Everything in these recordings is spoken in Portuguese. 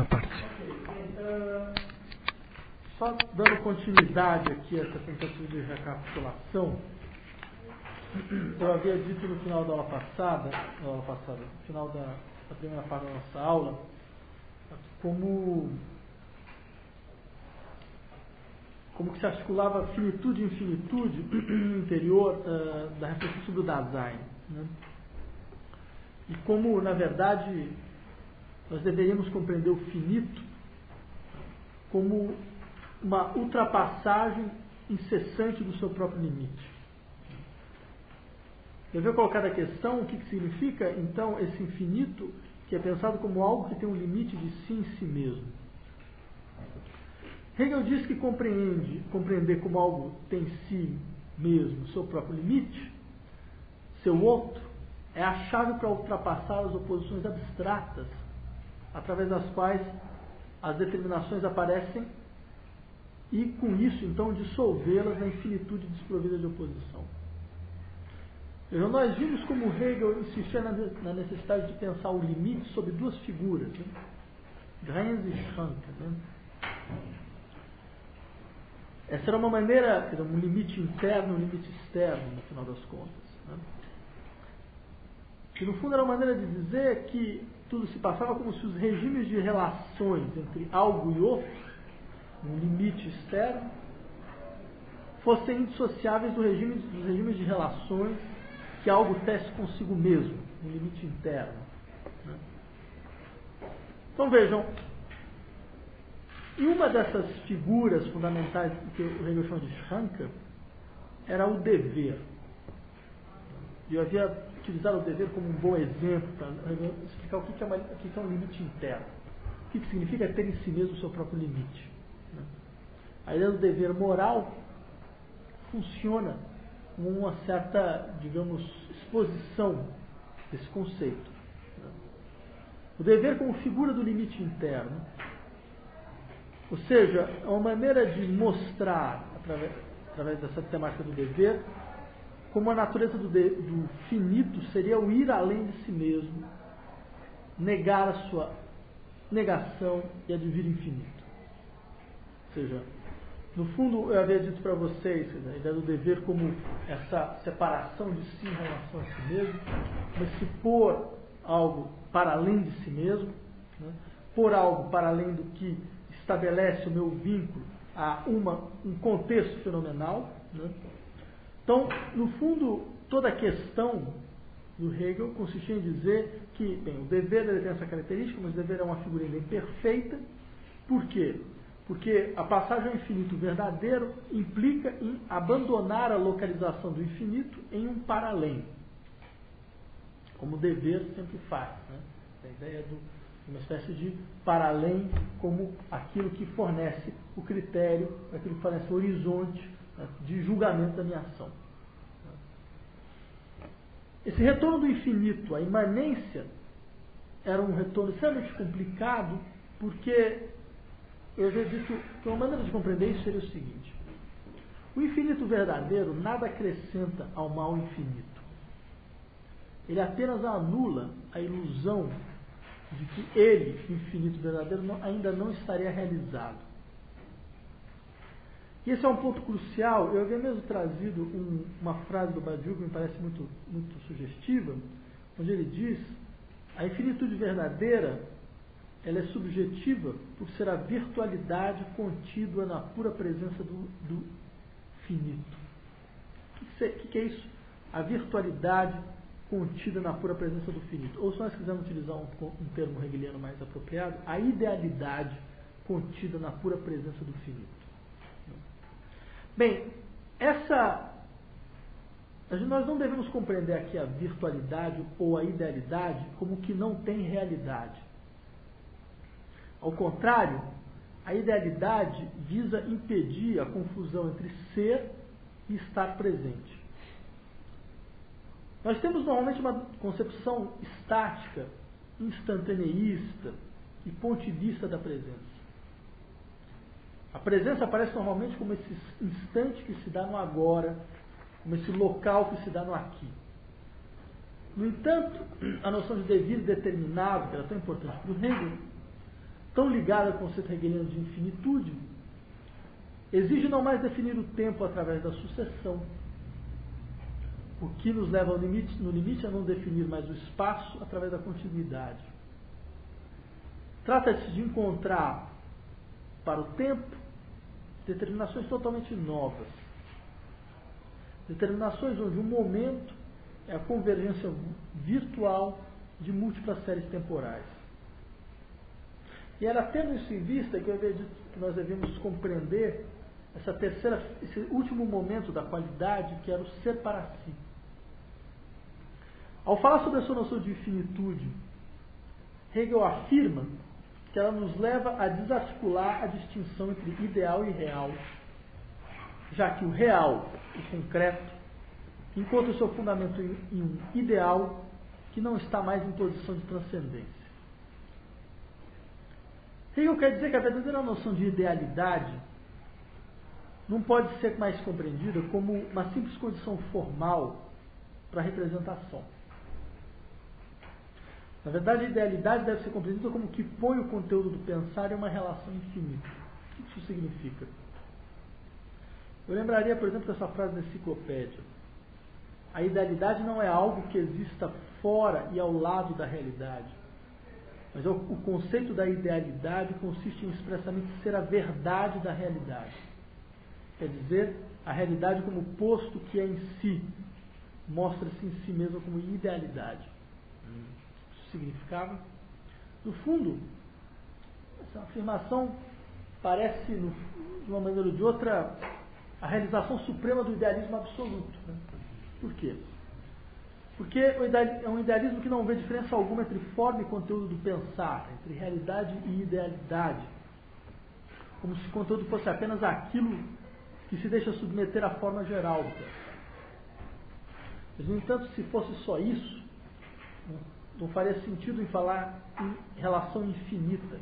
segunda parte. Só dando continuidade aqui a essa tentativa de recapitulação, eu havia dito no final da aula passada, no final da primeira parte da nossa aula, como que se articulava finitude e infinitude no interior da reflexão sobre o Dasein, né? E como, na verdade, nós deveríamos compreender o finito como uma ultrapassagem incessante do seu próprio limite. Eu havia colocado a questão, o que significa, então, esse infinito, que é pensado como algo que tem um limite de si em si mesmo. Hegel diz que compreender como algo tem em si mesmo seu próprio limite, seu outro, é a chave para ultrapassar as oposições abstratas, através das quais as determinações aparecem e, com isso, então, dissolvê-las na infinitude desprovida de oposição. Então, nós vimos como Hegel insistia na necessidade de pensar o limite sob duas figuras, né? Grenze e Schranke, né? Essa era uma maneira, um limite interno e um limite externo, no final das contas, né? Que, no fundo, era uma maneira de dizer que tudo se passava como se os regimes de relações entre algo e outro, um limite externo, fossem indissociáveis dos regimes de relações que algo tece consigo mesmo, um limite interno, né? Então vejam, e uma dessas figuras fundamentais que o Hegel chama de Schranke era o dever. E eu havia utilizado o dever como um bom exemplo para explicar o que é um limite interno. O que significa ter em si mesmo o seu próprio limite, né? A ideia do dever moral funciona com uma certa, digamos, exposição desse conceito, né? O dever como figura do limite interno. Ou seja, é uma maneira de mostrar, através dessa temática do dever, como a natureza do finito seria o ir além de si mesmo, negar a sua negação e advir infinito. Ou seja, no fundo, eu havia dito para vocês a ideia do dever como essa separação de si em relação a si mesmo, mas se pôr algo para além de si mesmo, né? Pôr algo para além do que estabelece o meu vínculo a um contexto fenomenal, né? Então, no fundo, toda a questão do Hegel consistia em dizer que, bem, o dever ele tem essa característica, mas o dever é uma figura ainda imperfeita. Por quê? Porque a passagem ao infinito verdadeiro implica em abandonar a localização do infinito em um para-além, como o dever sempre faz, né? A ideia de uma espécie de para-além como aquilo que fornece o critério, aquilo que fornece o horizonte, né, de julgamento da minha ação. Esse retorno do infinito, a imanência, era um retorno extremamente complicado, porque eu havia dito que uma maneira de compreender isso seria o seguinte: o infinito verdadeiro nada acrescenta ao mal infinito. Ele apenas anula a ilusão de que ele, o infinito verdadeiro, ainda não estaria realizado. E esse é um ponto crucial. Eu havia mesmo trazido uma frase do Badiou que me parece muito, muito sugestiva, onde ele diz: a infinitude verdadeira, ela é subjetiva por ser a virtualidade contínua na pura presença do finito. O que é isso? A virtualidade contida na pura presença do finito. Ou, se nós quisermos utilizar um termo hegeliano mais apropriado, a idealidade contida na pura presença do finito. Bem, nós não devemos compreender aqui a virtualidade ou a idealidade como que não tem realidade. Ao contrário, a idealidade visa impedir a confusão entre ser e estar presente. Nós temos normalmente uma concepção estática, instantaneísta e pontilhista da presença. A presença aparece normalmente como esse instante que se dá no agora, como esse local que se dá no aqui. No entanto, a noção de devido determinado, que era tão importante para o Hegel, tão ligada ao conceito hegeliano de infinitude, exige não mais definir o tempo através da sucessão, o que nos leva no limite a não definir mais o espaço através da continuidade. Trata-se de encontrar para o tempo determinações totalmente novas, determinações onde o momento é a convergência virtual de múltiplas séries temporais. E era tendo isso em vista que nós devemos compreender esse último momento da qualidade, que era o ser para si. Ao falar sobre a sua noção de infinitude, Hegel afirma que ela nos leva a desarticular a distinção entre ideal e real, já que o real, o concreto, encontra o seu fundamento em um ideal que não está mais em posição de transcendência. Hegel quer dizer que a verdadeira noção de idealidade não pode ser mais compreendida como uma simples condição formal para a representação. Na verdade, a idealidade deve ser compreendida como que põe o conteúdo do pensar em uma relação infinita. O que isso significa? Eu lembraria, por exemplo, dessa frase da enciclopédia. A idealidade não é algo que exista fora e ao lado da realidade. Mas o conceito da idealidade consiste em expressamente ser a verdade da realidade. Quer dizer, a realidade como posto que é em si, mostra-se em si mesmo como idealidade. Isso significava? No fundo, essa afirmação parece, de uma maneira ou de outra, a realização suprema do idealismo absoluto. Né? Por quê? Porque é um idealismo que não vê diferença alguma entre forma e conteúdo do pensar, entre realidade e idealidade. Como se o conteúdo fosse apenas aquilo que se deixa submeter à forma geral do pensar. Mas, no entanto, se fosse só isso, não faria sentido em falar em relação infinita.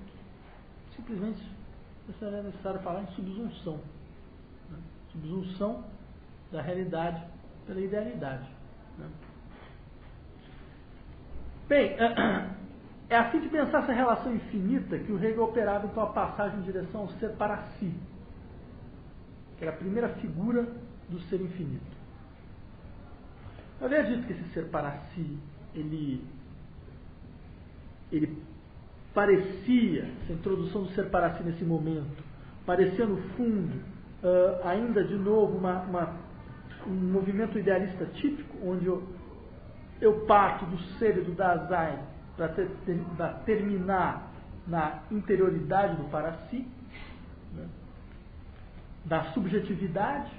Simplesmente seria necessário falar em subsunção. Né? Subsunção da realidade pela idealidade. Né? Bem, é a fim de pensar essa relação infinita que o Hegel operava então a passagem em direção ao ser para si, que era a primeira figura do ser infinito. Eu havia dito que esse ser para si, ele parecia, essa introdução do ser para si nesse momento, parecia no fundo, ainda de novo, um movimento idealista típico, onde eu parto do ser e do Dasein para terminar na interioridade do para si, né? Da subjetividade.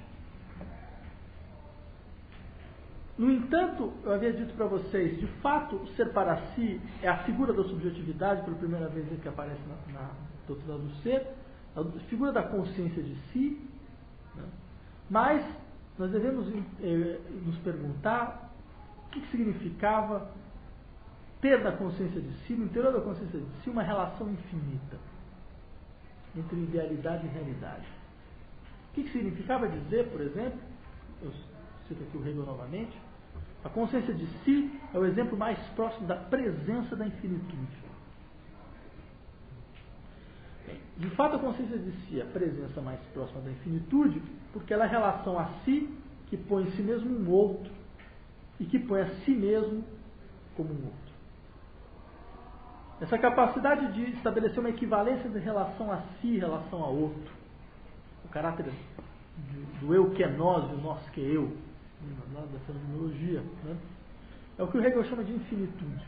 No entanto, eu havia dito para vocês, de fato, o ser para si é a figura da subjetividade, pela primeira vez que aparece na doutrina do ser, a figura da consciência de si, né? Mas nós devemos nos perguntar o que significava ter na consciência de si, no interior da consciência de si, uma relação infinita entre idealidade e realidade. O que significava dizer, por exemplo, eu cito aqui o Hegel novamente, a consciência de si é o exemplo mais próximo da presença da infinitude. De fato, a consciência de si é a presença mais próxima da infinitude, porque ela é a relação a si que põe em si mesmo um outro e que põe a si mesmo como um outro. Essa capacidade de estabelecer uma equivalência de relação a si e relação a outro, o caráter do eu que é nós e o nós que é eu, lá da fenomenologia, né? É o que o Hegel chama de infinitude.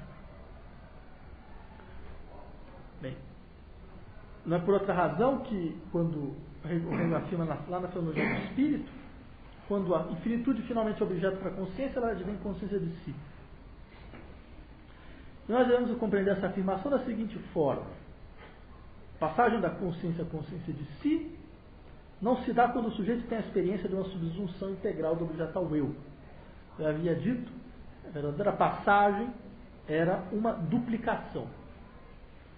Bem, não é por outra razão que, quando o Hegel afirma lá na fenomenologia do espírito, quando a infinitude finalmente é objeto para a consciência, ela advém consciência de si. E nós devemos compreender essa afirmação da seguinte forma: a passagem da consciência à consciência de si não se dá quando o sujeito tem a experiência de uma subsunção integral do objeto ao eu. Eu havia dito, a verdadeira passagem era uma duplicação.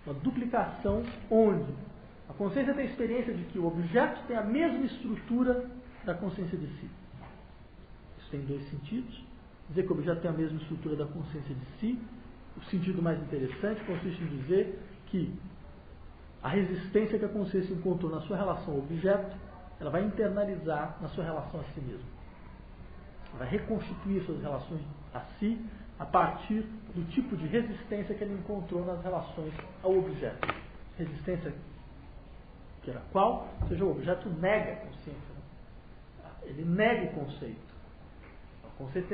Uma duplicação onde a consciência tem a experiência de que o objeto tem a mesma estrutura da consciência de si. Isso tem dois sentidos. Dizer que o objeto tem a mesma estrutura da consciência de si. O sentido mais interessante consiste em dizer que a resistência que a consciência encontrou na sua relação ao objeto, ela vai internalizar na sua relação a si mesma. Ela vai reconstituir suas relações a si a partir do tipo de resistência que ele encontrou nas relações ao objeto. Resistência que era qual? Ou seja, o objeto nega a consciência. Né? Ele nega o conceito. O conceito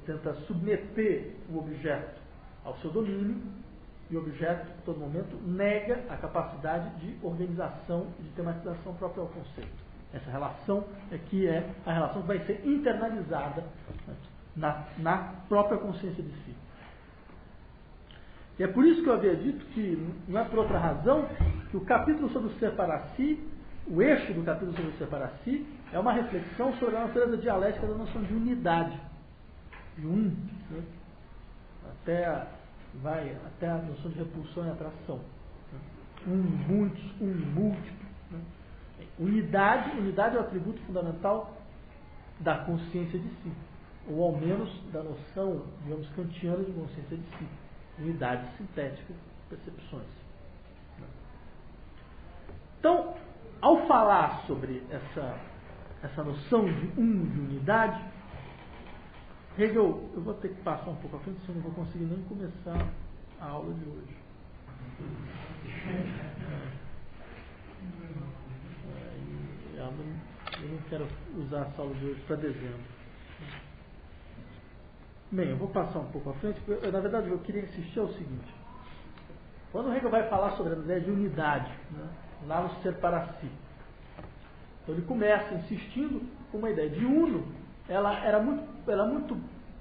tenta submeter o objeto ao seu domínio, e o objeto, em todo momento, nega a capacidade de organização e de tematização própria ao conceito. Essa relação é a relação que vai ser internalizada na própria consciência de si. E é por isso que eu havia dito que, não é por outra razão, que o capítulo sobre o ser para si, o eixo do capítulo sobre o ser para si, é uma reflexão sobre a natureza dialética da noção de unidade, de né? Até a noção de repulsão e atração. Muitos, múltiplo. Né? Unidade é o atributo fundamental da consciência de si, ou ao menos da noção, digamos, kantiana de consciência de si. Unidade sintética, percepções. Então, ao falar sobre essa noção de unidade, Hegel, eu vou ter que passar um pouco à frente, senão eu não vou conseguir nem começar a aula de hoje. Eu não quero usar essa aula de hoje para dezembro. Bem, eu vou passar um pouco à frente, porque na verdade eu queria insistir ao seguinte. Quando o Hegel vai falar sobre a ideia de unidade, né, lá no ser para si, então ele começa insistindo com uma ideia de uno. Ela era muito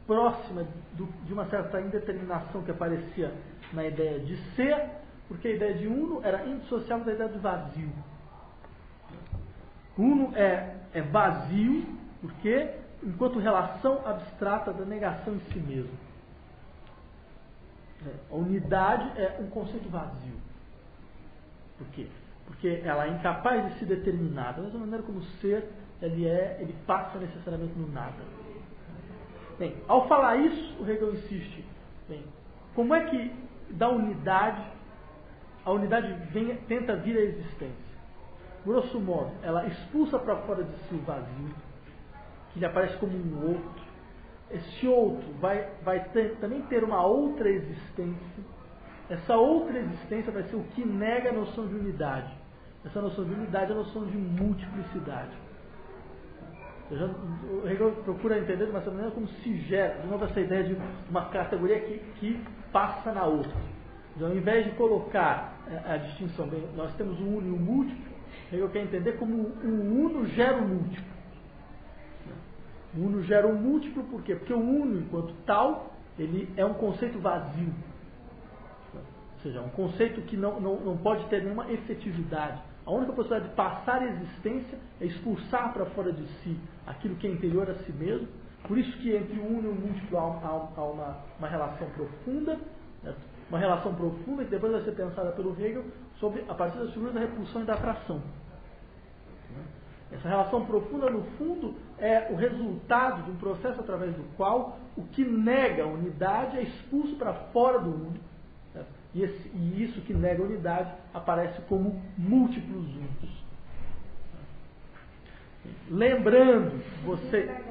próxima de uma certa indeterminação que aparecia na ideia de ser, porque a ideia de uno era indissociável da ideia de vazio. Uno é vazio, porque enquanto relação abstrata da negação em si mesmo. A unidade é um conceito vazio. Por quê? Porque ela é incapaz de se determinar. Da mesma maneira como o ser, ele passa necessariamente no nada. Bem, ao falar isso, o Hegel insiste. Bem, como é que da unidade, a unidade tenta vir à existência? Grosso modo, ela expulsa para fora de si o vazio, que lhe aparece como um outro. Esse outro vai também ter uma outra existência. Essa outra existência vai ser o que nega a noção de unidade. Essa noção de unidade é a noção de multiplicidade. O Hegel procura entender de uma certa maneira como se gera, de novo, essa ideia de uma categoria que passa na outra. Então, ao invés de colocar a distinção, bem, nós temos o uno e o múltiplo, Hegel quer entender como o uno gera o múltiplo. O uno gera o múltiplo por quê? Porque o uno, enquanto tal, ele é um conceito vazio. Ou seja, é um conceito que não pode ter nenhuma efetividade. A única possibilidade de passar a existência é expulsar para fora de si aquilo que é interior a si mesmo. Por isso que entre o uno e o múltiplo há uma relação profunda, né? Uma relação profunda que depois vai ser pensada pelo Hegel a partir das figuras da repulsão e da atração. Essa relação profunda, no fundo, é o resultado de um processo através do qual o que nega a unidade é expulso para fora do uno. Né? E isso que nega a unidade aparece como múltiplos unos. Lembrando, você...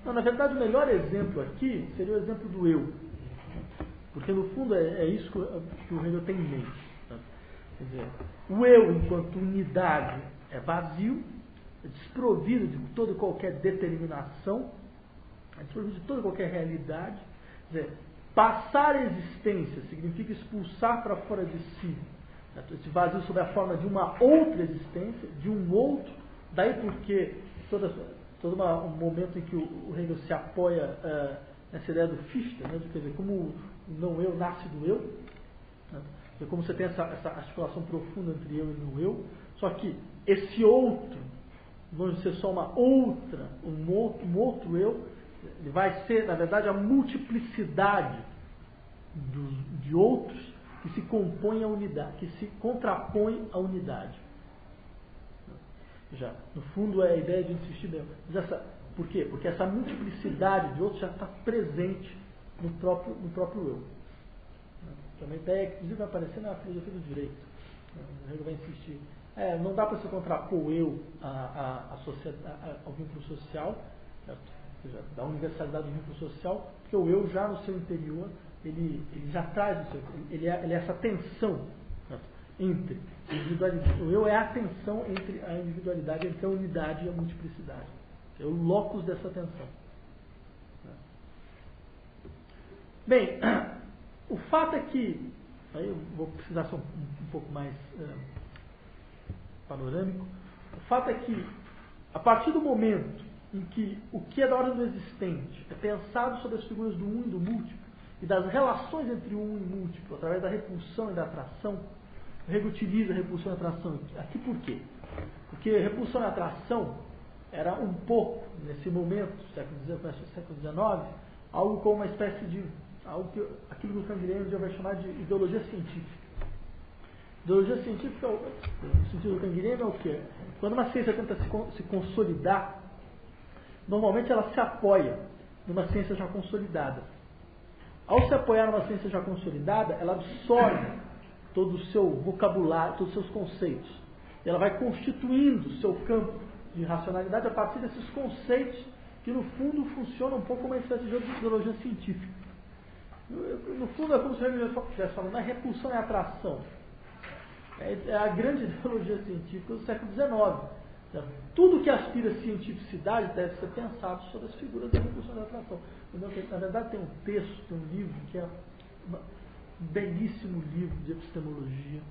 Não, na verdade, o melhor exemplo aqui seria o exemplo do eu. Porque, no fundo, é isso que o Hegel tem em mente. Quer dizer, o eu, enquanto unidade, é vazio, é desprovido de toda e qualquer determinação, é desprovido de toda e qualquer realidade. Quer dizer, passar a existência significa expulsar para fora de si esse vazio sob a forma de uma outra existência, de um outro. Daí porque todo um momento em que o Hegel se apoia nessa ideia do Fichte, né, quer dizer, como o não-eu nasce do eu, né, é como você tem essa articulação profunda entre eu e o eu, só que esse outro, vamos dizer só um outro eu, ele vai ser, na verdade, a multiplicidade de outros que se compõem à unidade, que se contrapõem à unidade. Já, no fundo, é a ideia de insistir mesmo. Por quê? Porque essa multiplicidade de outros já está presente no próprio eu. que é uma ideia que inclusive vai aparecer na filosofia do direito. Hegel vai insistir. Não dá para se contrapor o eu ao vínculo social, certo? Ou seja, da universalidade do vínculo social, porque o eu já no seu interior, ele já traz o seu, ele é essa tensão, certo? Entre individualidade. O eu é a tensão entre a individualidade, entre a unidade e a multiplicidade. É o locus dessa tensão. Bem, o fato é que, aí eu vou precisar ser um pouco mais panorâmico, o fato é que, a partir do momento em que o que é da ordem do existente é pensado sobre as figuras do um e do múltiplo, e das relações entre um e múltiplo, através da repulsão e da atração, o Hegel utiliza a repulsão e a atração aqui por quê? Porque repulsão e atração era um pouco, nesse momento, século XIX, algo como uma espécie de aquilo que o Canguilhem um dia vai chamar de ideologia científica. Ideologia científica, no sentido do Canguilhem, é o quê? Quando uma ciência tenta se consolidar, normalmente ela se apoia numa ciência já consolidada. Ao se apoiar numa ciência já consolidada, ela absorve todo o seu vocabulário, todos os seus conceitos. E ela vai constituindo o seu campo de racionalidade a partir desses conceitos que, no fundo, funcionam um pouco como uma espécie de ideologia científica. No fundo, é como se eu estivesse falando, a repulsão e a atração. É a grande ideologia científica do século XIX. Tudo que aspira a cientificidade deve ser pensado sobre as figuras da repulsão e da atração. Na verdade, tem um texto, tem um livro que é um belíssimo livro de epistemologia,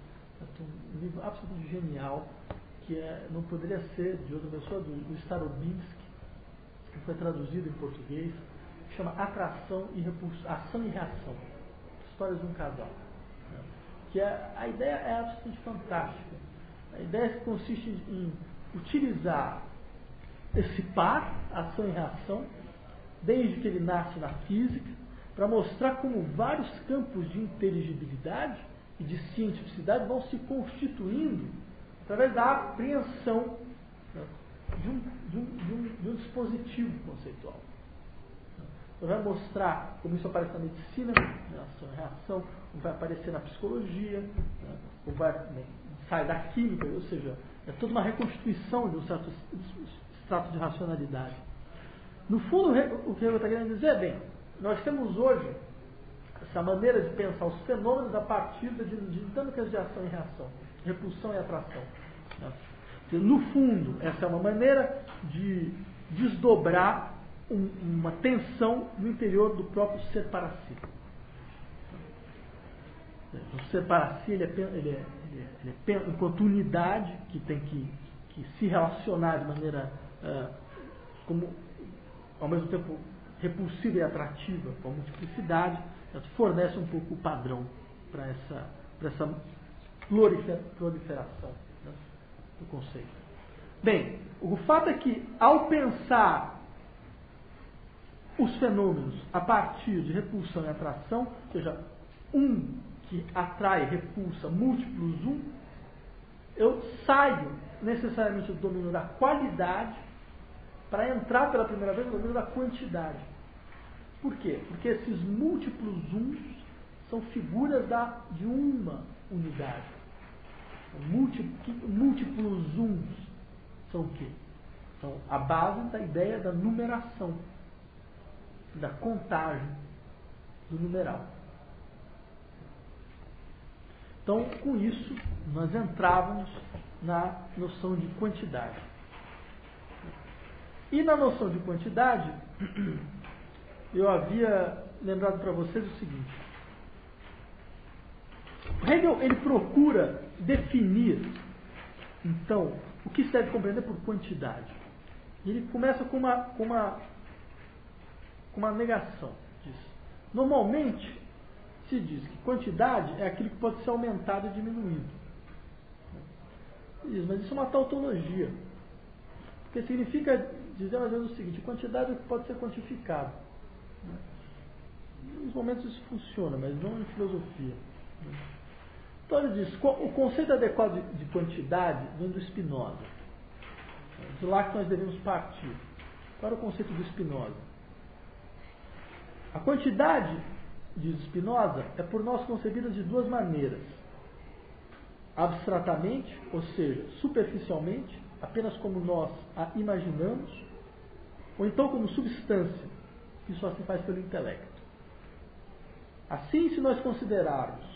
um livro absolutamente genial, que não poderia ser de outra pessoa, do Starobinsky, que foi traduzido em português, que chama Atração e Repulsão, Ação e Reação, Histórias de um Casal. Que a ideia é absolutamente fantástica. A ideia consiste em utilizar esse par, ação e reação, desde que ele nasce na física, para mostrar como vários campos de inteligibilidade e de cientificidade vão se constituindo através da apreensão de um dispositivo conceitual. Então, vai mostrar como isso aparece na medicina, ação e reação, como vai aparecer na psicologia, como sai da química, ou seja, é toda uma reconstituição de um certo extrato de racionalidade. No fundo, o que eu estou querendo dizer é, bem, nós temos hoje essa maneira de pensar os fenômenos a partir de dinâmicas de ação e reação, repulsão e atração. No fundo, essa é uma maneira de desdobrar uma tensão no interior do próprio ser para si. O ser para si, ele é enquanto unidade que tem que se relacionar de maneira como, ao mesmo tempo repulsiva e atrativa com a multiplicidade, fornece um pouco o padrão para essa proliferação, né, do conceito. Bem, o fato é que ao pensar os fenômenos a partir de repulsão e atração, ou seja, um que atrai, repulsa, múltiplos um, eu saio necessariamente do domínio da qualidade para entrar pela primeira vez no domínio da quantidade. Por quê? Porque esses múltiplos uns são figuras de uma unidade. Múltiplos uns são o quê? São a base da ideia da numeração, da contagem do numeral. Então, com isso, nós entrávamos na noção de quantidade. E na noção de quantidade, eu havia lembrado para vocês o seguinte. Hegel, ele procura definir, então, o que se deve compreender por quantidade. Ele começa com uma negação disso. Normalmente, se diz que quantidade é aquilo que pode ser aumentado e diminuído. Mas isso é uma tautologia. Porque significa dizer mais ou menos o seguinte: quantidade é o que pode ser quantificado. Em alguns momentos isso funciona, mas não em filosofia. Então ele diz, o conceito adequado de quantidade vem do Spinoza. De lá que nós devemos partir. Qual era o conceito do Spinoza? A quantidade diz Spinoza, é por nós concebida de duas maneiras. Abstratamente, ou seja, superficialmente, apenas como nós a imaginamos, ou então como substância, que só se faz pelo intelecto. Assim, se nós considerarmos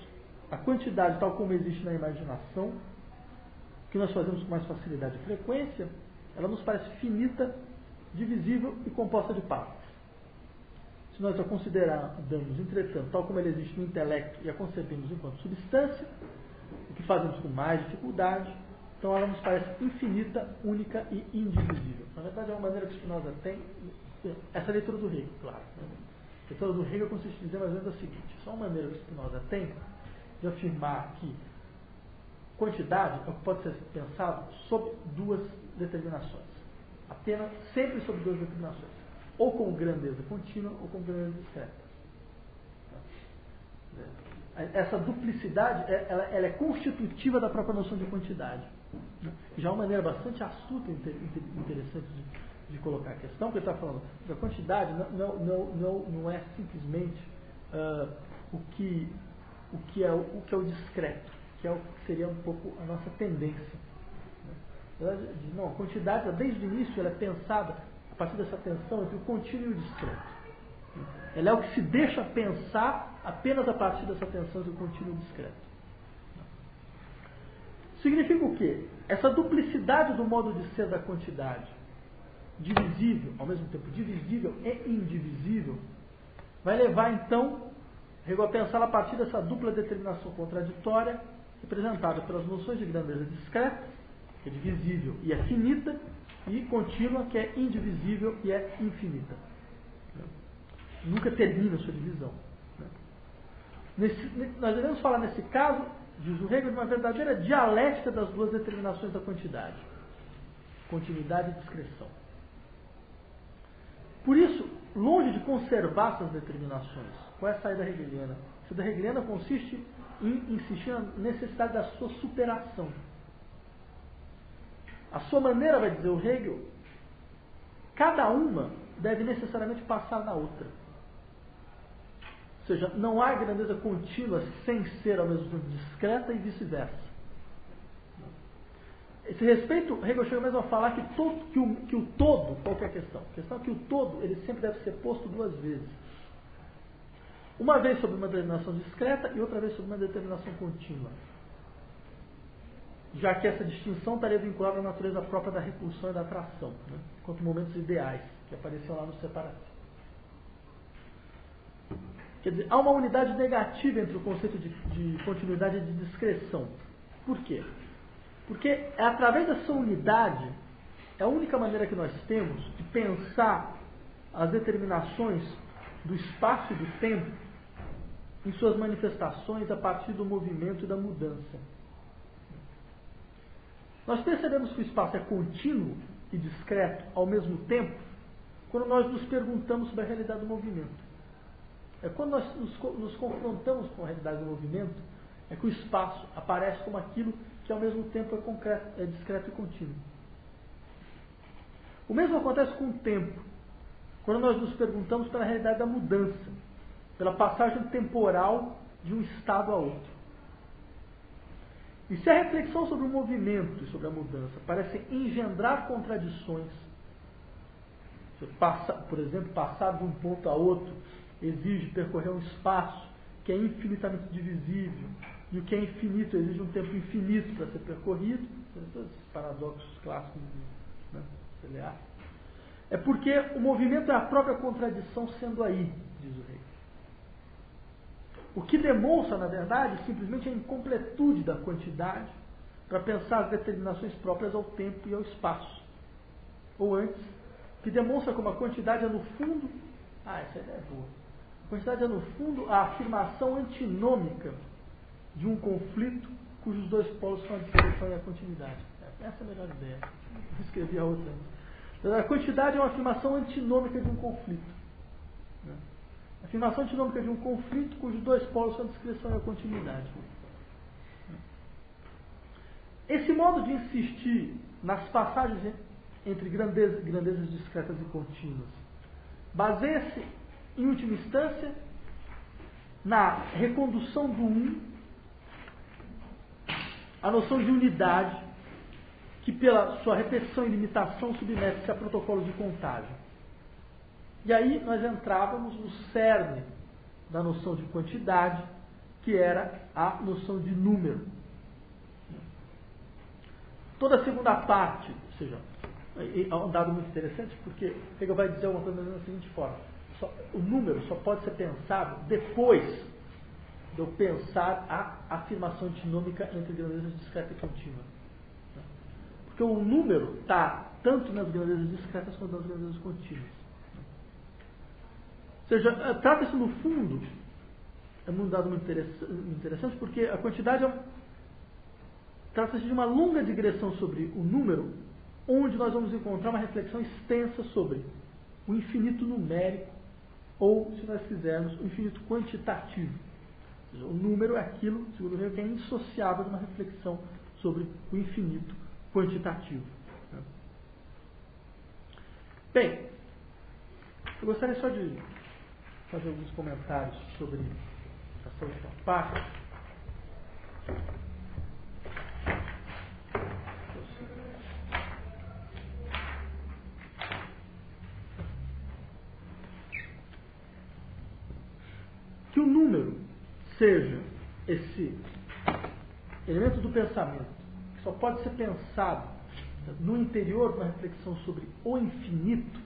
a quantidade tal como existe na imaginação, que nós fazemos com mais facilidade e frequência, ela nos parece finita, divisível e composta de partes. Se nós a considerarmos, entretanto, tal como ela existe no intelecto e a concebemos enquanto substância, o que fazemos com mais dificuldade, então ela nos parece infinita, única e indivisível. Na verdade, é uma maneira que Spinoza tem, essa é a leitura do Hegel, claro. A leitura do Hegel consiste em dizer mais ou menos o seguinte: só uma maneira que Spinoza tem de afirmar que quantidade é o que pode ser pensado sob duas determinações. Apenas, sempre sob duas determinações. Ou com grandeza contínua ou com grandeza discreta. Essa duplicidade, ela é constitutiva da própria noção de quantidade. Já é uma maneira bastante astuta e interessante de colocar a questão, porque ele está falando que a quantidade não é simplesmente o que é o discreto, que é o que seria um pouco a nossa tendência. Não, a quantidade, desde o início, ela é pensada a partir dessa tensão entre o contínuo e o discreto. Ela é o que se deixa pensar apenas a partir dessa tensão entre o contínuo e o discreto. Significa o quê? Essa duplicidade do modo de ser da quantidade, divisível, ao mesmo tempo divisível e indivisível, vai levar então Hegel a pensar a partir dessa dupla determinação contraditória, representada pelas noções de grandeza discreta, que é divisível e é finita, e contínua, que é indivisível e é infinita. Nunca termina a sua divisão. Nós devemos falar nesse caso, diz o Hegel, de uma verdadeira dialética das duas determinações da quantidade: continuidade e discreção. Por isso, longe de conservar essas determinações, qual é a saída hegeliana? A saída hegeliana consiste em insistir na necessidade da sua superação. A sua maneira, vai dizer o Hegel, cada uma deve necessariamente passar na outra. Ou seja, não há grandeza contínua sem ser ao mesmo tempo discreta e vice-versa. Esse respeito, Hegel chega mesmo a falar que o todo, qual que é a questão? A questão é que o todo ele sempre deve ser posto duas vezes. Uma vez sobre uma determinação discreta e outra vez sobre uma determinação contínua. Já que essa distinção estaria vinculada à natureza própria da repulsão e da atração, quanto momentos ideais que apareciam lá no separativo. Quer dizer, há uma unidade negativa entre o conceito de continuidade e de discreção. Por quê? Porque é através dessa unidade, é a única maneira que nós temos de pensar as determinações do espaço e do tempo em suas manifestações a partir do movimento e da mudança. Nós percebemos que o espaço é contínuo e discreto ao mesmo tempo quando nós nos perguntamos sobre a realidade do movimento. É quando nós nos confrontamos com a realidade do movimento, é que o espaço aparece como aquilo que ao mesmo tempo é concreto, é discreto e contínuo. O mesmo acontece com o tempo, quando nós nos perguntamos pela realidade da mudança, pela passagem temporal de um estado a outro. E se a reflexão sobre o movimento e sobre a mudança parece engendrar contradições, por exemplo, passar de um ponto a outro exige percorrer um espaço que é infinitamente divisível, e o que é infinito exige um tempo infinito para ser percorrido, todos esses paradoxos clássicos de Celear. É porque o movimento é a própria contradição sendo aí, diz o Hegel. O que demonstra, na verdade, simplesmente a incompletude da quantidade para pensar as determinações próprias ao tempo e ao espaço. Ou antes, que demonstra como a quantidade é no fundo... essa ideia é boa. A quantidade é no fundo a afirmação antinômica de um conflito cujos dois polos são a discreção e a continuidade. Essa é a melhor ideia. Eu escrevi a outra. A quantidade é uma afirmação antinômica de um conflito. A afirmação antinômica de um conflito cujos dois polos são a discreção e a continuidade. Esse modo de insistir nas passagens entre grandezas discretas e contínuas baseia-se, em última instância, na recondução do 1 a noção de unidade, que pela sua repetição e limitação submete-se a protocolos de contagem. E aí nós entrávamos no cerne da noção de quantidade, que era a noção de número. Toda a segunda parte, ou seja, é um dado muito interessante, porque Hegel vai dizer uma coisa da seguinte forma: o número só pode ser pensado depois de eu pensar a afirmação antinômica entre grandezas discreta e contínua. Porque o número está tanto nas grandezas discretas quanto nas grandezas contínuas. Ou seja, trata-se no fundo, é um dado muito interessante, porque a quantidade trata-se de uma longa digressão sobre o número, onde nós vamos encontrar uma reflexão extensa sobre o infinito numérico, ou, se nós quisermos, o infinito quantitativo. Ou seja, o número é aquilo, segundo Hegel, que é indissociável de uma reflexão sobre o infinito quantitativo. Bem, eu gostaria só de fazer alguns comentários sobre essa última parte. Que o número seja esse elemento do pensamento que só pode ser pensado no interior de uma reflexão sobre o infinito,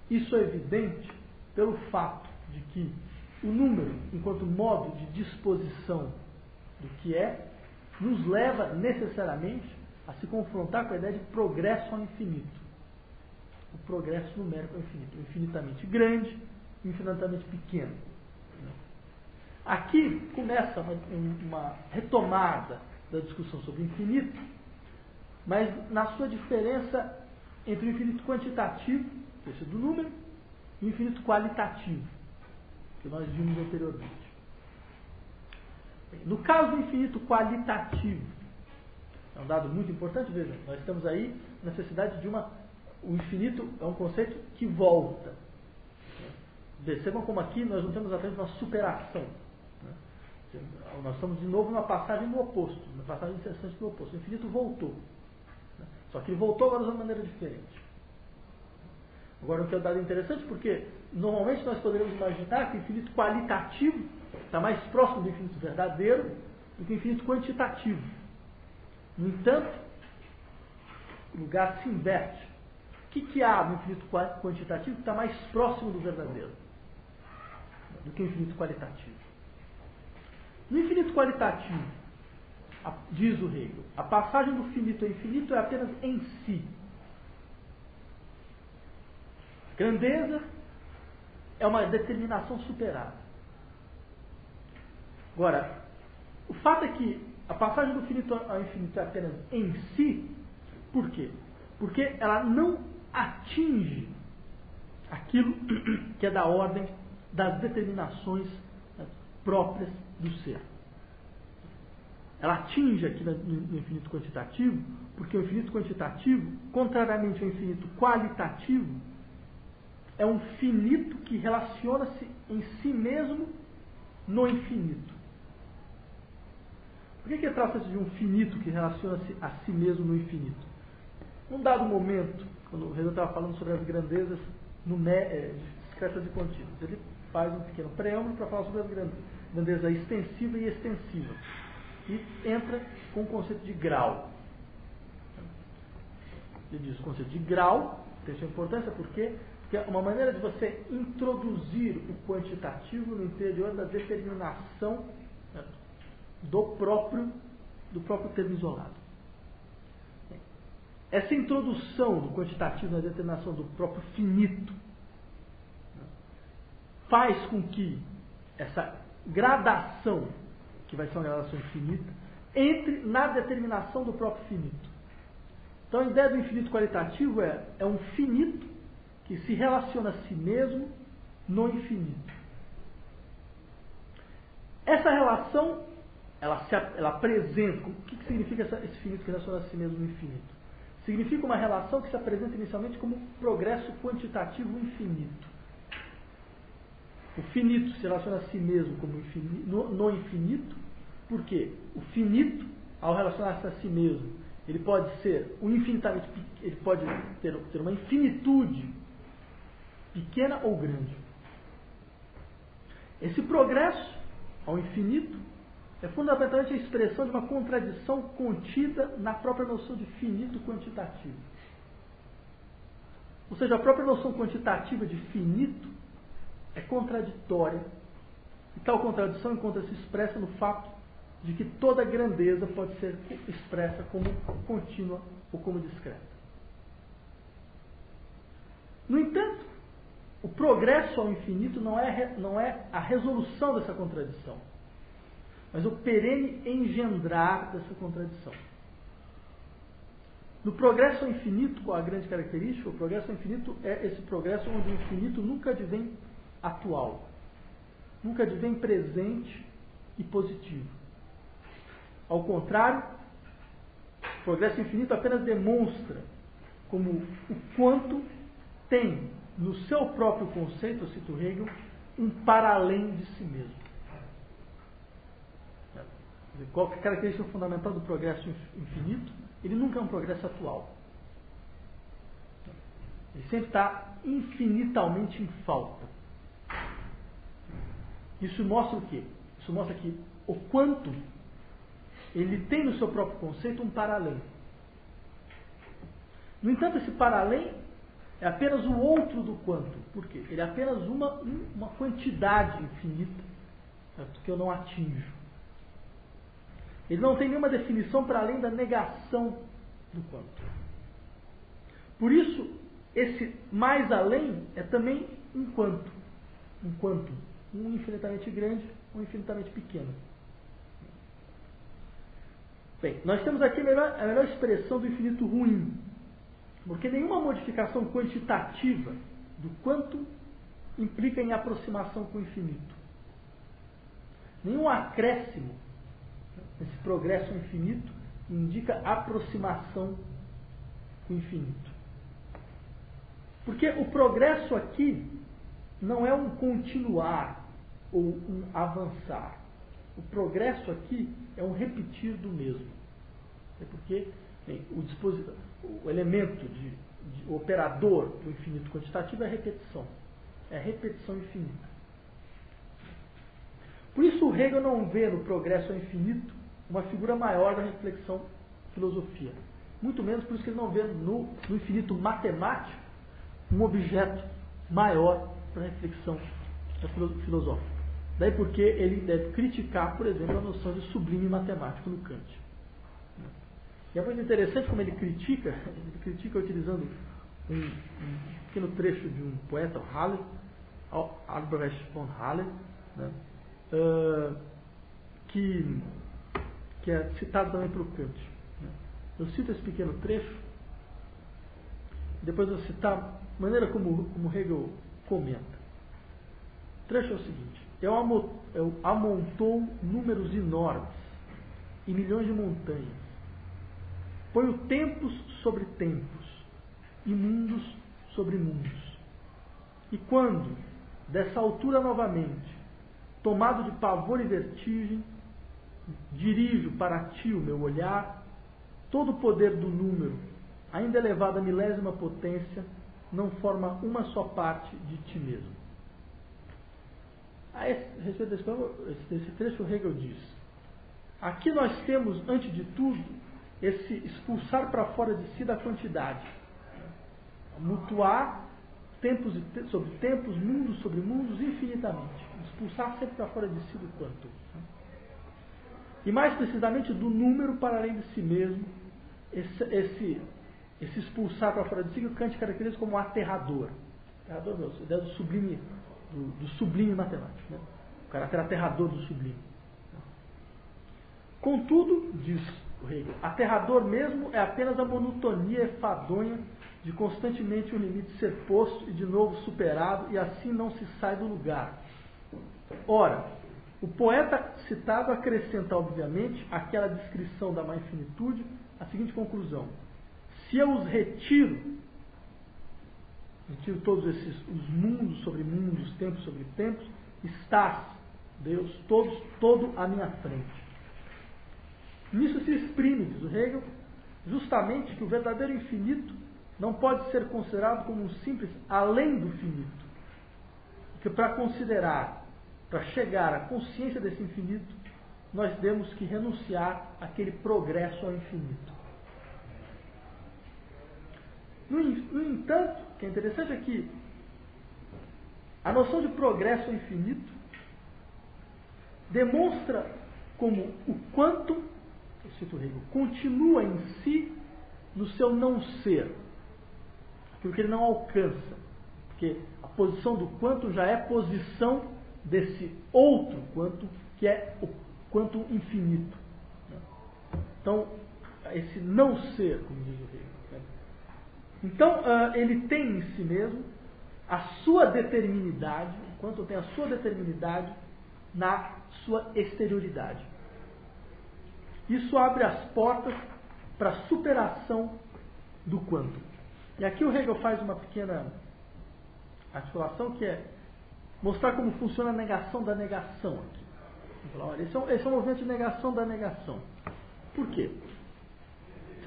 isso é evidente pelo fato de que o número, enquanto modo de disposição do que é, nos leva necessariamente a se confrontar com a ideia de progresso ao infinito. O progresso numérico ao infinito, infinitamente grande, infinitamente pequeno. Aqui começa uma retomada da discussão sobre o infinito, mas na sua diferença entre o infinito quantitativo, esse do número, e o infinito qualitativo, que nós vimos anteriormente. No caso do infinito qualitativo, é um dado muito importante, vejam, nós temos aí necessidade de o infinito é um conceito que volta. Percebam como aqui nós não temos apenas uma superação. Nós estamos de novo numa passagem do oposto, uma passagem incessante do oposto. O infinito voltou. Só que ele voltou agora de uma maneira diferente. Agora, o que é um dado interessante, porque normalmente nós poderíamos imaginar que o infinito qualitativo está mais próximo do infinito verdadeiro do que o infinito quantitativo. No entanto, o lugar se inverte. O que há no infinito quantitativo que está mais próximo do verdadeiro do que o infinito qualitativo? No infinito qualitativo, diz o Hegel, a passagem do finito ao infinito é apenas em si. Grandeza é uma determinação superada. Agora, o fato é que a passagem do finito ao infinito é apenas em si, por quê? Porque ela não atinge aquilo que é da ordem das determinações próprias do ser. Ela atinge aqui no infinito quantitativo, porque o infinito quantitativo, contrariamente ao infinito qualitativo, é um finito que relaciona-se em si mesmo no infinito. Por que trata-se de um finito que relaciona-se a si mesmo no infinito? Num dado momento, quando o Hegel estava falando sobre as grandezas discretas e contínuas, ele faz um pequeno preâmbulo para falar sobre as grandezas extensiva e extensiva. E entra com o conceito de grau. Ele diz o conceito de grau, tem sua importância, porque é uma maneira de você introduzir o quantitativo no interior da determinação do próprio termo isolado. Essa introdução do quantitativo na determinação do próprio finito faz com que essa gradação, que vai ser uma gradação infinita, entre na determinação do próprio finito. Então a ideia do infinito qualitativo é um finito que se relaciona a si mesmo no infinito. Essa relação, ela apresenta, o que significa esse finito que relaciona a si mesmo no infinito? Significa uma relação que se apresenta inicialmente como progresso quantitativo infinito. O finito se relaciona a si mesmo como no infinito, porque o finito, ao relacionar-se a si mesmo, ele pode ser o infinitamente, ele pode ter uma infinitude pequena ou grande. Esse progresso ao infinito é fundamentalmente a expressão de uma contradição contida na própria noção de finito quantitativo. Ou seja, a própria noção quantitativa de finito é contraditória, e tal contradição encontra-se expressa no fato de que toda grandeza pode ser expressa como contínua ou como discreta. No entanto, o progresso ao infinito não é a resolução dessa contradição, mas o perene engendrar dessa contradição. No progresso ao infinito, qual a grande característica? O progresso ao infinito é esse progresso onde o infinito nunca advém atual, nunca advém presente e positivo. Ao contrário, o progresso infinito apenas demonstra como o quanto tem no seu próprio conceito, eu cito Hegel, um para-além de si mesmo. Qual é a característica fundamental do progresso infinito? Ele nunca é um progresso atual. Ele sempre está infinitamente em falta. Isso mostra o quê? Isso mostra que o quanto ele tem no seu próprio conceito um para-além. No entanto, esse para-além é apenas o outro do quanto. Por quê? Ele é apenas uma quantidade infinita, certo? Que eu não atinjo. Ele não tem nenhuma definição para além da negação do quanto. Por isso, esse mais além é também um quanto. Um quanto. Um infinitamente grande, um infinitamente pequeno. Bem, nós temos aqui a melhor expressão do infinito ruim. Porque nenhuma modificação quantitativa do quanto implica em aproximação com o infinito. Nenhum acréscimo nesse progresso infinito indica aproximação com o infinito. Porque o progresso aqui não é um continuar ou um avançar. O progresso aqui é um repetir do mesmo. É porque bem, o elemento o operador do infinito quantitativo é a repetição. É a repetição infinita. Por isso o Hegel não vê no progresso ao infinito uma figura maior da reflexão filosofia. Muito menos por isso que ele não vê no infinito matemático um objeto maior para a reflexão filosófica. Daí porque ele deve criticar, por exemplo, a noção de sublime matemático no Kant. E é muito interessante como ele critica utilizando um pequeno trecho de um poeta, Halle, Albrecht von Halle, né, que é citado também pelo Kant. Né. Eu cito esse pequeno trecho, depois eu citar a maneira como Hegel comenta. O trecho é o seguinte: eu amontou números enormes e milhões de montanhas. Ponho tempos sobre tempos e mundos sobre mundos. E quando, dessa altura novamente, tomado de pavor e vertigem, dirijo para ti o meu olhar, todo o poder do número, ainda elevado à milésima potência, não forma uma só parte de ti mesmo. A respeito desse trecho, Hegel diz: aqui nós temos, antes de tudo, esse expulsar para fora de si da quantidade, mutuar tempos sobre tempos, mundos sobre mundos, infinitamente, expulsar sempre para fora de si do quanto. E mais precisamente do número para além de si mesmo, esse expulsar para fora de si que o Kant caracteriza como aterrador. Aterrador, meu, a ideia do sublime matemático, né? O caráter aterrador do sublime. Contudo, diz o Hegel, aterrador mesmo é apenas a monotonia enfadonha de constantemente um limite ser posto e de novo superado, e assim não se sai do lugar. Ora, o poeta citado acrescenta, obviamente, àquela descrição da má infinitude a seguinte conclusão: se eu os retiro todos os mundos sobre mundos, tempos sobre tempos, estás, Deus, todo à minha frente. Nisso se exprime, diz o Hegel, justamente que o verdadeiro infinito não pode ser considerado como um simples além do finito. Porque para considerar, para chegar à consciência desse infinito, nós temos que renunciar àquele progresso ao infinito. No entanto, o que é interessante é que a noção de progresso ao infinito demonstra como o quantum, eu cito Hegel, continua em si no seu não ser, aquilo que ele não alcança, porque a posição do quantum já é posição desse outro quantum, que é o quantum infinito. Então, esse não ser, como diz o Hegel. Então, ele tem em si mesmo a sua determinidade, o quantum tem a sua determinidade na sua exterioridade. Isso abre as portas para a superação do quantum. E aqui o Hegel faz uma pequena articulação que é mostrar como funciona a negação da negação aqui. Olha, esse é um movimento de negação da negação. Por quê?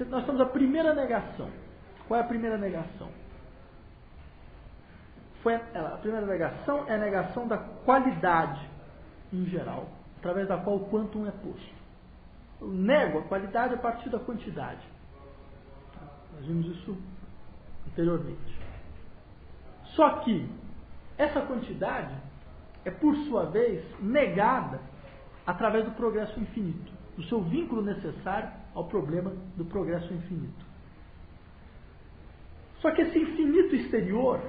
Nós temos a primeira negação. Qual é a primeira negação? A primeira negação é a negação da qualidade em geral, através da qual o quantum é posto. Eu nego a qualidade a partir da quantidade. Nós vimos isso anteriormente. Só que essa quantidade é, por sua vez, negada através do progresso infinito, do seu vínculo necessário ao problema do progresso infinito. Só que esse infinito exterior,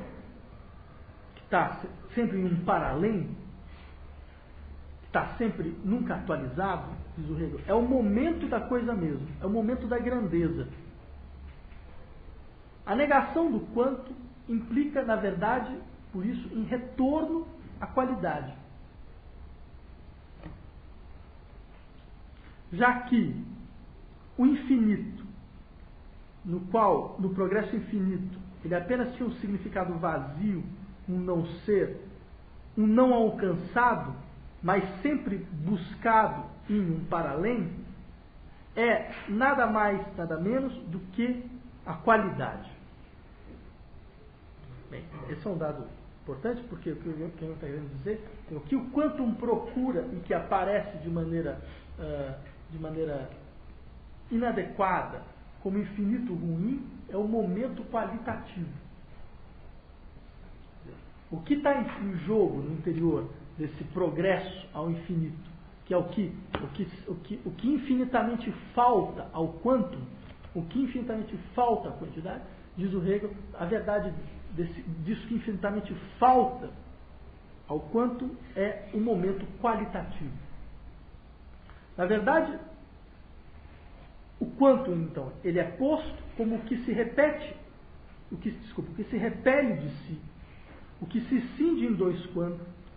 que está sempre em um paralém, que está sempre nunca atualizado, diz o Hegel, é o momento da coisa mesmo, é o momento da grandeza. A negação do quantum implica, na verdade, por isso, em retorno à qualidade. Já que o infinito, no qual, no progresso infinito, ele apenas tinha um significado vazio, um não ser, um não alcançado, mas sempre buscado em um paralém, é nada mais, nada menos do que a qualidade. Bem, esse é um dado importante, porque o que eu estou querendo dizer é o que o quantum procura e que aparece de maneira inadequada como infinito ruim é o momento qualitativo. O que está em jogo no interior desse progresso ao infinito, que é o que infinitamente falta ao quantum, o que infinitamente falta à quantidade, diz o Hegel, a verdade disso que infinitamente falta ao quantum é o momento qualitativo. Na verdade, o quantum, então, ele é posto como o que se repete, o que se repele de si, o que se cinge em dois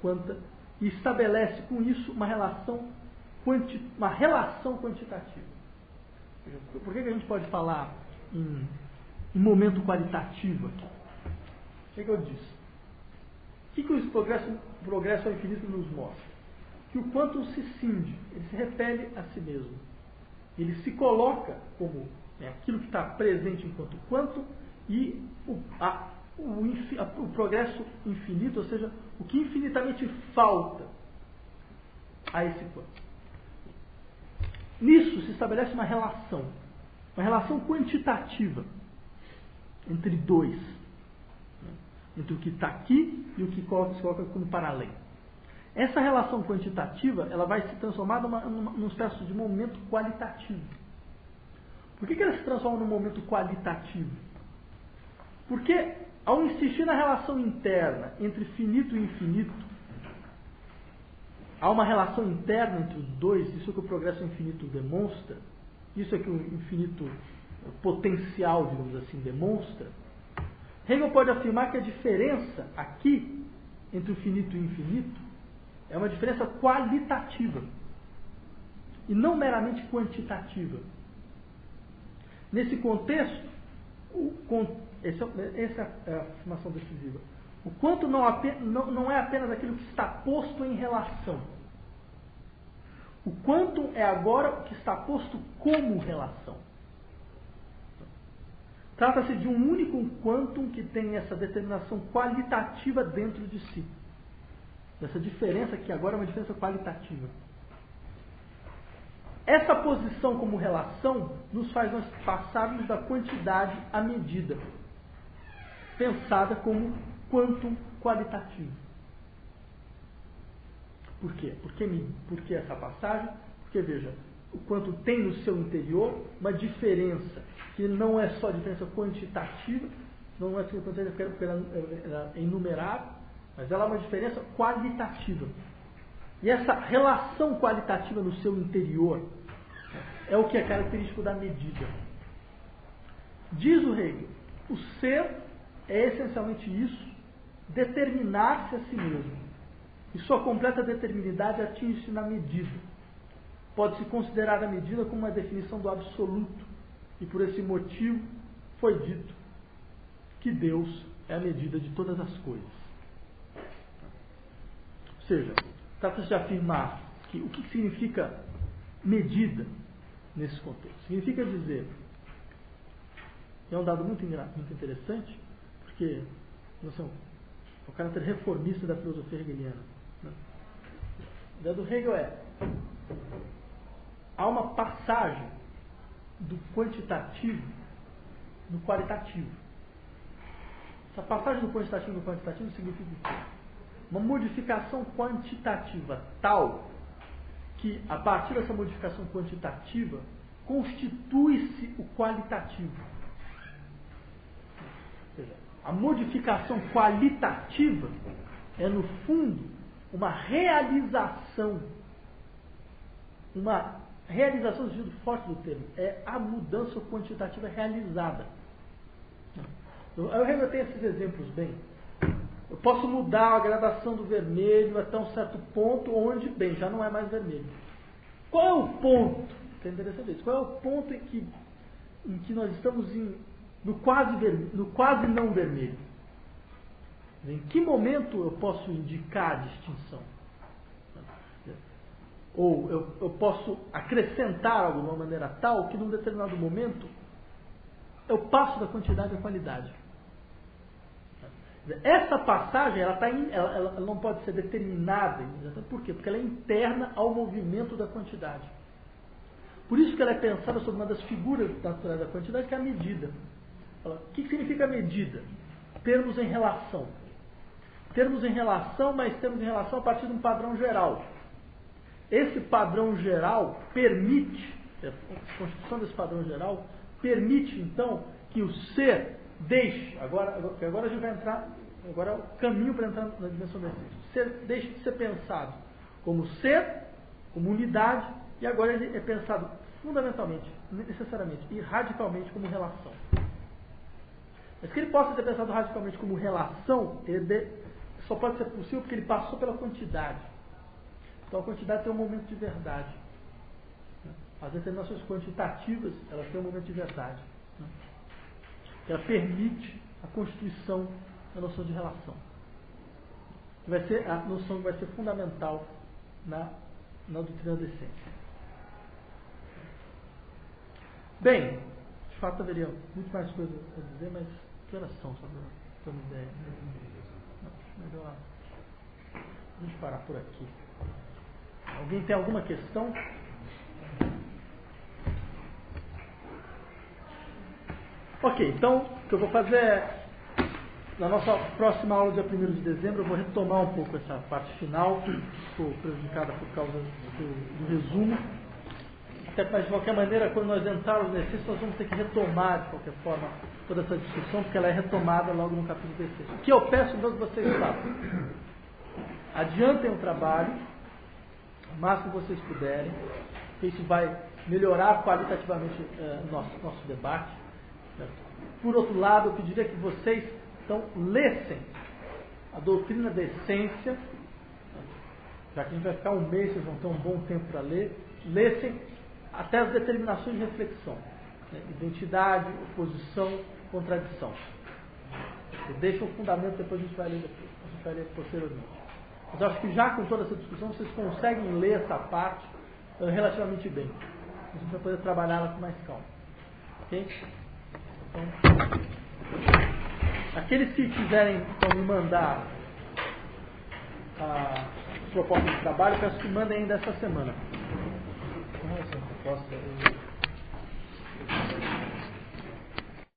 quanta e estabelece com isso uma relação quantitativa. Por que a gente pode falar em momento qualitativo aqui? O que eu disse? O que o progresso ao infinito nos mostra? Que o quantum se cinge, ele se repele a si mesmo. Ele se coloca como aquilo que está presente enquanto quantum e o progresso infinito, ou seja, o que infinitamente falta a esse quantum. Nisso se estabelece uma relação quantitativa entre dois, entre o que está aqui e o que se coloca como paralelo. Essa relação quantitativa ela vai se transformar numa espécie de momento qualitativo. Por que ela se transforma num momento qualitativo? Porque, ao insistir na relação interna entre finito e infinito, há uma relação interna entre os dois, isso é que o progresso infinito demonstra, isso é que o infinito potencial, digamos assim, demonstra. Hegel pode afirmar que a diferença aqui entre o finito e o infinito é uma diferença qualitativa e não meramente quantitativa. Nesse contexto, essa é a afirmação decisiva. O quanto não é apenas aquilo que está posto em relação. O quanto é agora o que está posto como relação. Trata-se de um único quantum que tem essa determinação qualitativa dentro de si. Essa diferença que agora é uma diferença qualitativa. Essa posição como relação nos faz nós passarmos da quantidade à medida, pensada como quantum qualitativo. Por quê? Por que essa passagem? Porque, veja, o quantum tem no seu interior uma diferença que não é só diferença quantitativa, não é só quantitativa porque ela é enumerável, mas ela é uma diferença qualitativa. E essa relação qualitativa no seu interior é o que é característico da medida. Diz o Hegel, o ser é essencialmente isso, determinar-se a si mesmo. E sua completa determinidade atinge-se na medida. Pode-se considerar a medida como uma definição do absoluto. E por esse motivo foi dito que Deus é a medida de todas as coisas. Ou seja, trata-se de afirmar que o que significa medida nesse contexto. Significa dizer, é um dado muito interessante, porque o caráter reformista da filosofia hegeliana. Né? A ideia do Hegel há uma passagem do quantitativo no qualitativo. Essa passagem do quantitativo no quantitativo significa o quê? Uma modificação quantitativa tal que, a partir dessa modificação quantitativa, constitui-se o qualitativo. Ou seja, a modificação qualitativa é, no fundo, uma realização no sentido forte do termo, é a mudança quantitativa realizada. Eu tenho esses exemplos bem. Eu posso mudar a gradação do vermelho até um certo ponto onde, bem, já não é mais vermelho. Qual é o ponto? É interessante isso. Qual é o ponto em que nós estamos no quase não vermelho? Em que momento eu posso indicar a distinção? Ou eu posso acrescentar algo de uma maneira tal que, num determinado momento, eu passo da quantidade à qualidade. Essa passagem ela não pode ser determinada. Por quê? Porque ela é interna ao movimento da quantidade. Por isso que ela é pensada sobre uma das figuras naturais da quantidade, que é a medida. O que significa medida? Termos em relação. Termos em relação, mas termos em relação a partir de um padrão geral. Esse padrão geral permite, a constituição desse padrão geral, permite então que o ser deixe, agora a gente vai entrar, agora é o caminho para entrar na dimensão da essência. O ser deixe de ser pensado como ser, como unidade, e agora ele é pensado fundamentalmente, necessariamente e radicalmente como relação. Mas que ele possa ser pensado radicalmente como relação, só pode ser possível porque ele passou pela quantidade. Então a quantidade tem um momento de verdade. As determinações quantitativas, elas têm um momento de verdade. Ela permite a constituição da noção de relação. Que vai ser a noção que vai ser fundamental na doutrina da essência. Bem, de fato haveria muito mais coisas a dizer, mas que horas são, só para ter uma ideia? Melhor a gente parar por aqui. Alguém tem alguma questão? Ok, então o que eu vou fazer é, na nossa próxima aula, dia 1º de dezembro, eu vou retomar um pouco essa parte final, que ficou prejudicada por causa do resumo. Até, mas de qualquer maneira, quando nós entrarmos nesse, nós vamos ter que retomar, de qualquer forma, toda essa discussão, porque ela é retomada logo no capítulo 16. O que eu peço então que vocês façam? Adiantem o trabalho, o máximo que vocês puderem, porque isso vai melhorar qualitativamente nosso debate. Por outro lado, eu pediria que vocês então lessem a doutrina da essência, já que a gente vai ficar um mês, vocês vão ter um bom tempo para ler, lessem até as determinações de reflexão, né? Identidade, oposição, contradição. Deixa o fundamento, depois a gente vai ler posteriormente. Mas eu acho que já com toda essa discussão, vocês conseguem ler essa parte relativamente bem. A gente vai poder trabalhar ela com mais calma. Ok? Então, aqueles que quiserem então, me mandar a proposta de trabalho, peço que mandem ainda essa semana. Essa proposta